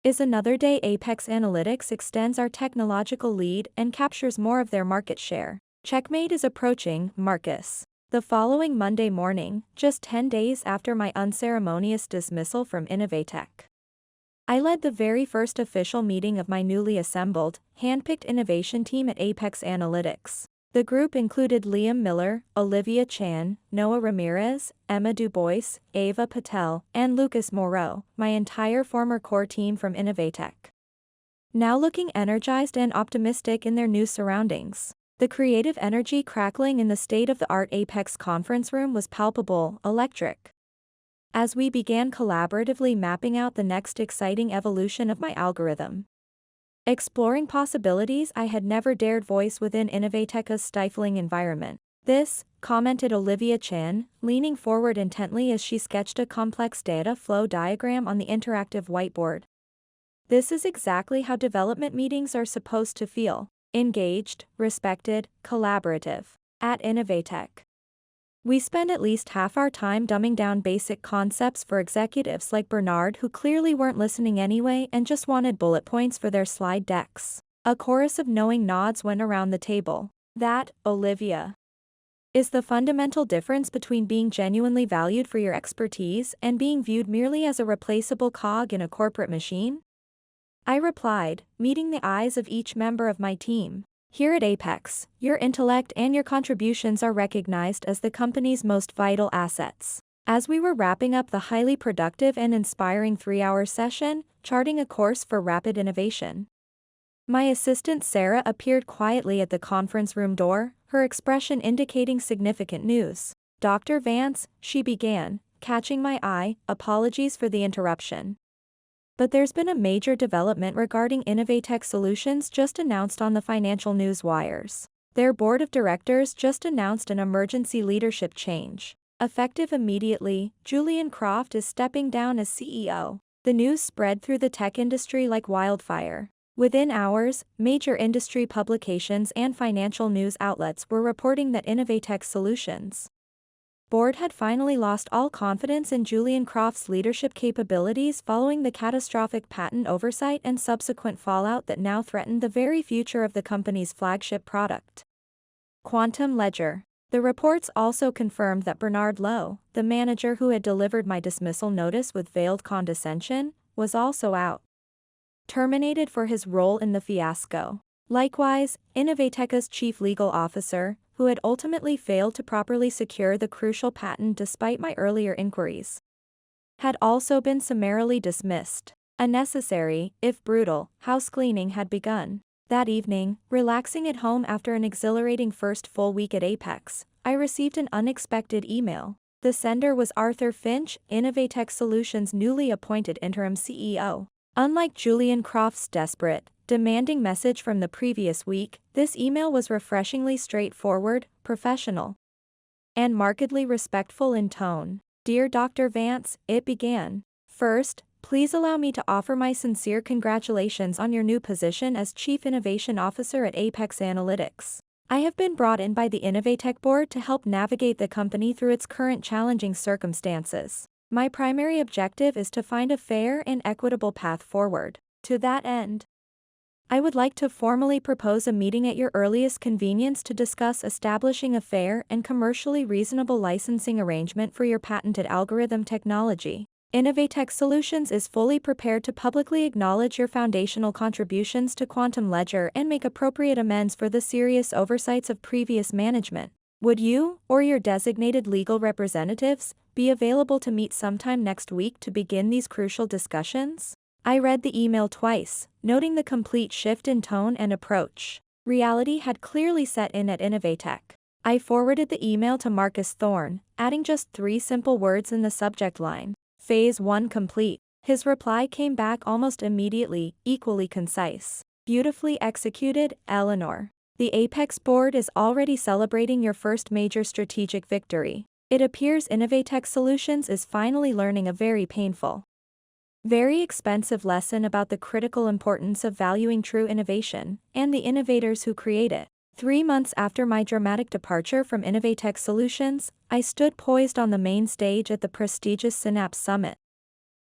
Is another day Apex Analytics extends our technological lead and captures more of their market share. Checkmate is approaching, Marcus. The following Monday morning, just 10 days after my unceremonious dismissal from Innovatech, I led the very first official meeting of my newly assembled, handpicked innovation team at Apex Analytics. The group included Liam Miller, Olivia Chan, Noah Ramirez, Emma Dubois, Ava Patel, and Lucas Moreau, my entire former core team from Innovatech. Now looking energized and optimistic in their new surroundings. The creative energy crackling in the state-of-the-art Apex conference room was palpable, electric. As we began collaboratively mapping out the next exciting evolution of my algorithm, exploring possibilities I had never dared voice within Innovatech's stifling environment. This, commented Olivia Chan, leaning forward intently as she sketched a complex data flow diagram on the interactive whiteboard. This is exactly how development meetings are supposed to feel: engaged, respected, collaborative. At Innovatech, we spend at least half our time dumbing down basic concepts for executives like Bernard who clearly weren't listening anyway and just wanted bullet points for their slide decks. A chorus of knowing nods went around the table. That, Olivia, is the fundamental difference between being genuinely valued for your expertise and being viewed merely as a replaceable cog in a corporate machine? I replied, meeting the eyes of each member of my team. Here at Apex, your intellect and your contributions are recognized as the company's most vital assets. As we were wrapping up the highly productive and inspiring 3-hour session, charting a course for rapid innovation, my assistant Sarah appeared quietly at the conference room door, her expression indicating significant news. Dr. Vance, she began, catching my eye, apologies for the interruption. But there's been a major development regarding Innovatech Solutions just announced on the financial news wires. Their board of directors just announced an emergency leadership change. Effective immediately, Julian Croft is stepping down as CEO. The news spread through the tech industry like wildfire. Within hours, major industry publications and financial news outlets were reporting that Innovatech Solutions board had finally lost all confidence in Julian Croft's leadership capabilities following the catastrophic patent oversight and subsequent fallout that now threatened the very future of the company's flagship product, Quantum Ledger. The reports also confirmed that Bernard Lowe, the manager who had delivered my dismissal notice with veiled condescension, was also out, terminated for his role in the fiasco. Likewise, Innovatech's chief legal officer, who had ultimately failed to properly secure the crucial patent despite my earlier inquiries, had also been summarily dismissed. A necessary, if brutal, housecleaning had begun. That evening, relaxing at home after an exhilarating first full week at Apex, I received an unexpected email. The sender was Arthur Finch, Innovatech Solutions' newly appointed interim CEO. Unlike Julian Croft's desperate, demanding message from the previous week, this email was refreshingly straightforward, professional, and markedly respectful in tone. Dear Dr. Vance, it began. First, please allow me to offer my sincere congratulations on your new position as Chief Innovation Officer at Apex Analytics. I have been brought in by the Innovatech board to help navigate the company through its current challenging circumstances. My primary objective is to find a fair and equitable path forward. To that end, I would like to formally propose a meeting at your earliest convenience to discuss establishing a fair and commercially reasonable licensing arrangement for your patented algorithm technology. Innovatech Solutions is fully prepared to publicly acknowledge your foundational contributions to quantum ledger and make appropriate amends for the serious oversights of previous management. Would you, or your designated legal representatives, be available to meet sometime next week to begin these crucial discussions? I read the email twice, noting the complete shift in tone and approach. Reality had clearly set in at Innovatech. I forwarded the email to Marcus Thorne, adding just 3 simple words in the subject line. Phase 1 complete. His reply came back almost immediately, equally concise. Beautifully executed, Eleanor. The Apex board is already celebrating your first major strategic victory. It appears Innovatech Solutions is finally learning a very painful, very expensive lesson about the critical importance of valuing true innovation, and the innovators who create it. 3 months after my dramatic departure from Innovatech Solutions, I stood poised on the main stage at the prestigious Synapse Summit,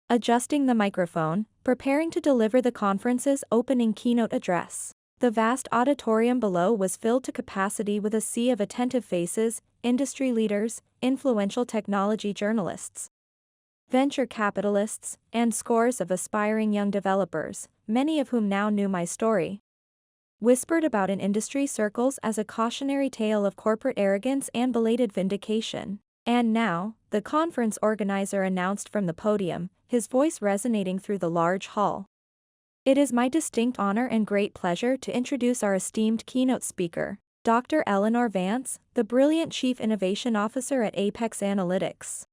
adjusting the microphone, preparing to deliver the conference's opening keynote address. The vast auditorium below was filled to capacity with a sea of attentive faces, industry leaders, influential technology journalists, venture capitalists, and scores of aspiring young developers, many of whom now knew my story, whispered about in industry circles as a cautionary tale of corporate arrogance and belated vindication. And now, the conference organizer announced from the podium, his voice resonating through the large hall. It is my distinct honor and great pleasure to introduce our esteemed keynote speaker, Dr. Eleanor Vance, the brilliant Chief Innovation Officer at Apex Analytics,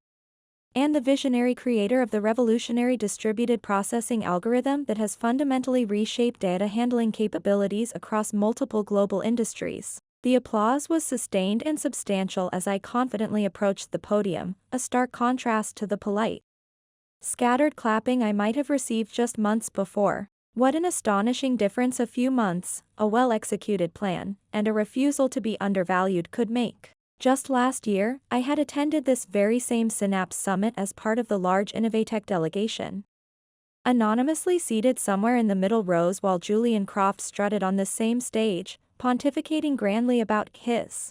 and the visionary creator of the revolutionary distributed processing algorithm that has fundamentally reshaped data handling capabilities across multiple global industries. The applause was sustained and substantial as I confidently approached the podium, a stark contrast to the polite, scattered clapping I might have received just months before. What an astonishing difference a few months, a well-executed plan, and a refusal to be undervalued could make. Just last year, I had attended this very same Synapse Summit as part of the large Innovatech delegation, anonymously seated somewhere in the middle rows while Julian Croft strutted on this same stage, pontificating grandly about his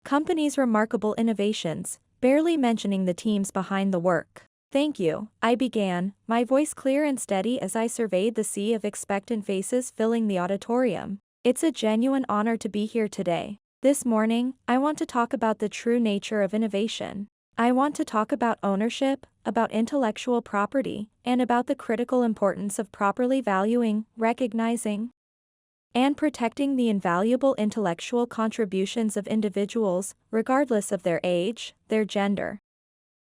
company's remarkable innovations, barely mentioning the teams behind the work. Thank you, I began, my voice clear and steady as I surveyed the sea of expectant faces filling the auditorium. It's a genuine honor to be here today. This morning, I want to talk about the true nature of innovation. I want to talk about ownership, about intellectual property, and about the critical importance of properly valuing, recognizing, and protecting the invaluable intellectual contributions of individuals, regardless of their age, their gender,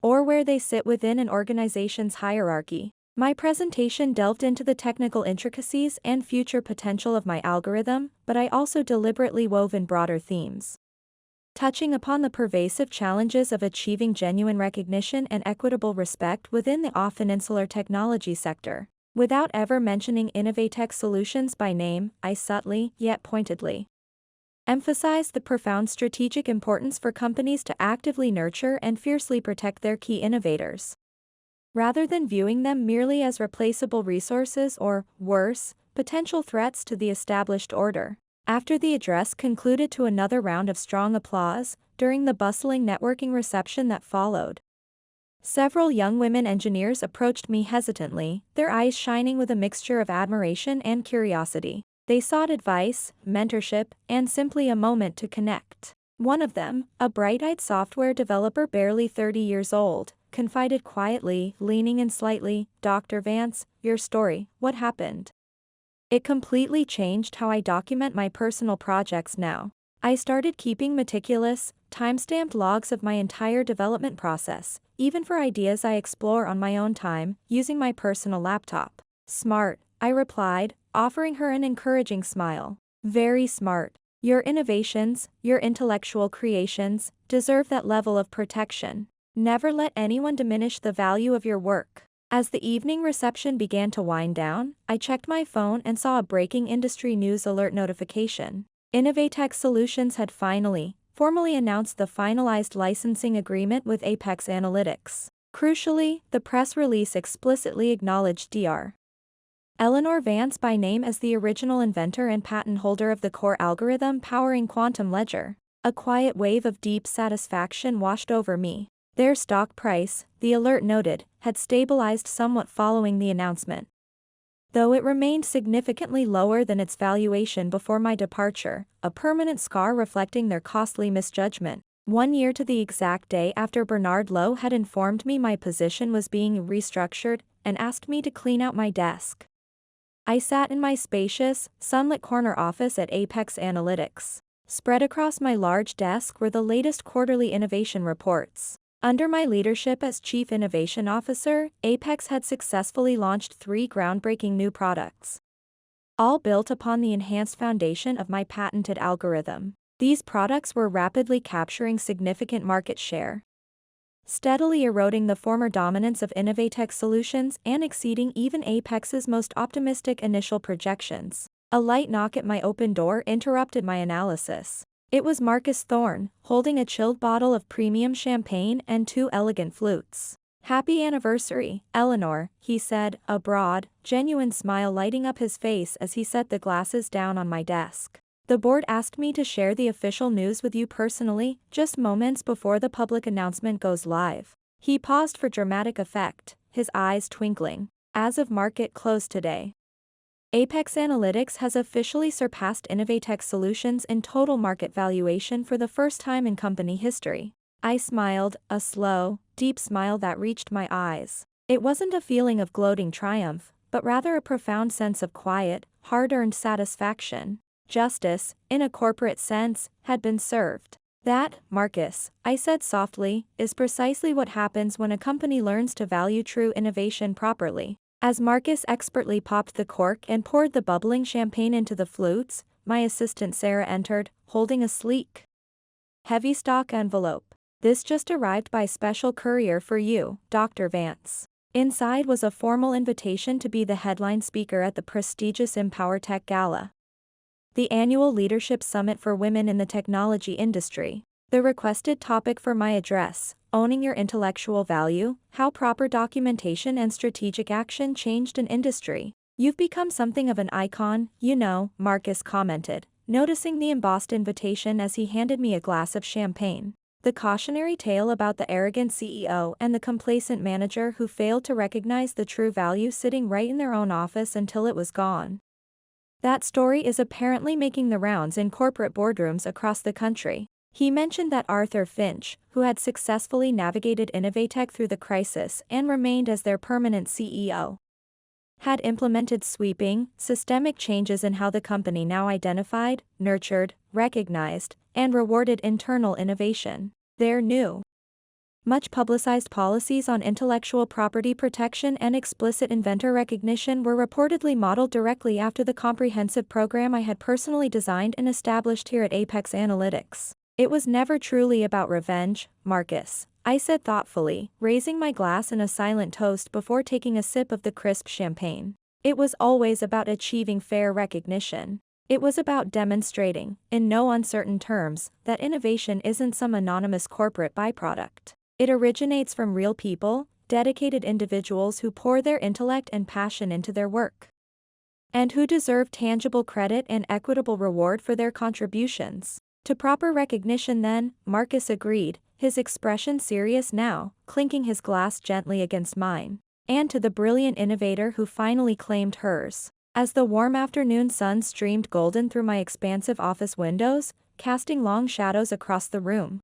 or where they sit within an organization's hierarchy. My presentation delved into the technical intricacies and future potential of my algorithm, but I also deliberately wove in broader themes, touching upon the pervasive challenges of achieving genuine recognition and equitable respect within the often insular technology sector. Without ever mentioning Innovatech Solutions by name, I subtly, yet pointedly, emphasized the profound strategic importance for companies to actively nurture and fiercely protect their key innovators, rather than viewing them merely as replaceable resources or, worse, potential threats to the established order. After the address concluded to another round of strong applause, during the bustling networking reception that followed, several young women engineers approached me hesitantly, their eyes shining with a mixture of admiration and curiosity. They sought advice, mentorship, and simply a moment to connect. One of them, a bright-eyed software developer barely 30 years old, confided quietly, leaning in slightly, "Dr. Vance, your story, what happened? It completely changed how I document my personal projects now. I started keeping meticulous, time-stamped logs of my entire development process, even for ideas I explore on my own time, using my personal laptop." "Smart," I replied, offering her an encouraging smile. "Very smart. Your innovations, your intellectual creations, deserve that level of protection. Never let anyone diminish the value of your work." As the evening reception began to wind down, I checked my phone and saw a breaking industry news alert notification. Innovatech Solutions had formally announced the finalized licensing agreement with Apex Analytics. Crucially, the press release explicitly acknowledged Dr. Eleanor Vance by name as the original inventor and patent holder of the core algorithm powering quantum ledger. A quiet wave of deep satisfaction washed over me. Their stock price, the alert noted, had stabilized somewhat following the announcement. Though it remained significantly lower than its valuation before my departure, a permanent scar reflecting their costly misjudgment. 1 year to the exact day after Bernard Lowe had informed me my position was being restructured and asked me to clean out my desk. I sat in my spacious, sunlit corner office at Apex Analytics. Spread across my large desk were the latest quarterly innovation reports. Under my leadership as Chief Innovation Officer, Apex had successfully launched 3 groundbreaking new products, all built upon the enhanced foundation of my patented algorithm. These products were rapidly capturing significant market share, steadily eroding the former dominance of Innovatech solutions and exceeding even Apex's most optimistic initial projections. A light knock at my open door interrupted my analysis. It was Marcus Thorne, holding a chilled bottle of premium champagne and 2 elegant flutes. "Happy anniversary, Eleanor," he said, a broad, genuine smile lighting up his face as he set the glasses down on my desk. "The board asked me to share the official news with you personally, just moments before the public announcement goes live." He paused for dramatic effect, his eyes twinkling. "As of market close today, Apex Analytics has officially surpassed Innovatech Solutions in total market valuation for the first time in company history." I smiled, a slow, deep smile that reached my eyes. It wasn't a feeling of gloating triumph, but rather a profound sense of quiet, hard-earned satisfaction. Justice, in a corporate sense, had been served. "That, Marcus," I said softly, "is precisely what happens when a company learns to value true innovation properly." As Marcus expertly popped the cork and poured the bubbling champagne into the flutes, my assistant Sarah entered, holding a sleek, heavy stock envelope. "This just arrived by special courier for you, Dr. Vance." Inside was a formal invitation to be the headline speaker at the prestigious EmpowerTech Gala, the annual leadership summit for women in the technology industry. The requested topic for my address: owning your intellectual value, how proper documentation and strategic action changed an industry. "You've become something of an icon, you know," Marcus commented, noticing the embossed invitation as he handed me a glass of champagne. The cautionary tale about the arrogant CEO and the complacent manager who failed to recognize the true value sitting right in their own office until it was gone. That story is apparently making the rounds in corporate boardrooms across the country. He mentioned that Arthur Finch, who had successfully navigated Innovatech through the crisis and remained as their permanent CEO, had implemented sweeping, systemic changes in how the company now identified, nurtured, recognized, and rewarded internal innovation. Their new, much publicized policies on intellectual property protection and explicit inventor recognition were reportedly modeled directly after the comprehensive program I had personally designed and established here at Apex Analytics. "It was never truly about revenge, Marcus," I said thoughtfully, raising my glass in a silent toast before taking a sip of the crisp champagne. "It was always about achieving fair recognition. It was about demonstrating, in no uncertain terms, that innovation isn't some anonymous corporate byproduct. It originates from real people, dedicated individuals who pour their intellect and passion into their work, and who deserve tangible credit and equitable reward for their contributions." "To proper recognition then," Marcus agreed, his expression serious now, clinking his glass gently against mine. "And to the brilliant innovator who finally claimed hers." As the warm afternoon sun streamed golden through my expansive office windows, casting long shadows across the room,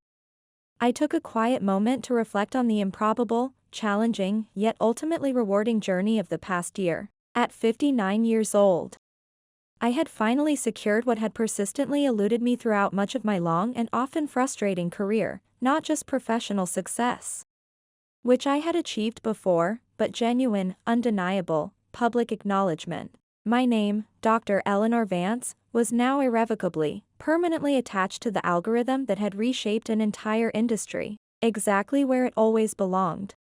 I took a quiet moment to reflect on the improbable, challenging, yet ultimately rewarding journey of the past year. At 59 years old, I had finally secured what had persistently eluded me throughout much of my long and often frustrating career, not just professional success, which I had achieved before, but genuine, undeniable, public acknowledgement. My name, Dr. Eleanor Vance, was now irrevocably, permanently attached to the algorithm that had reshaped an entire industry, exactly where it always belonged.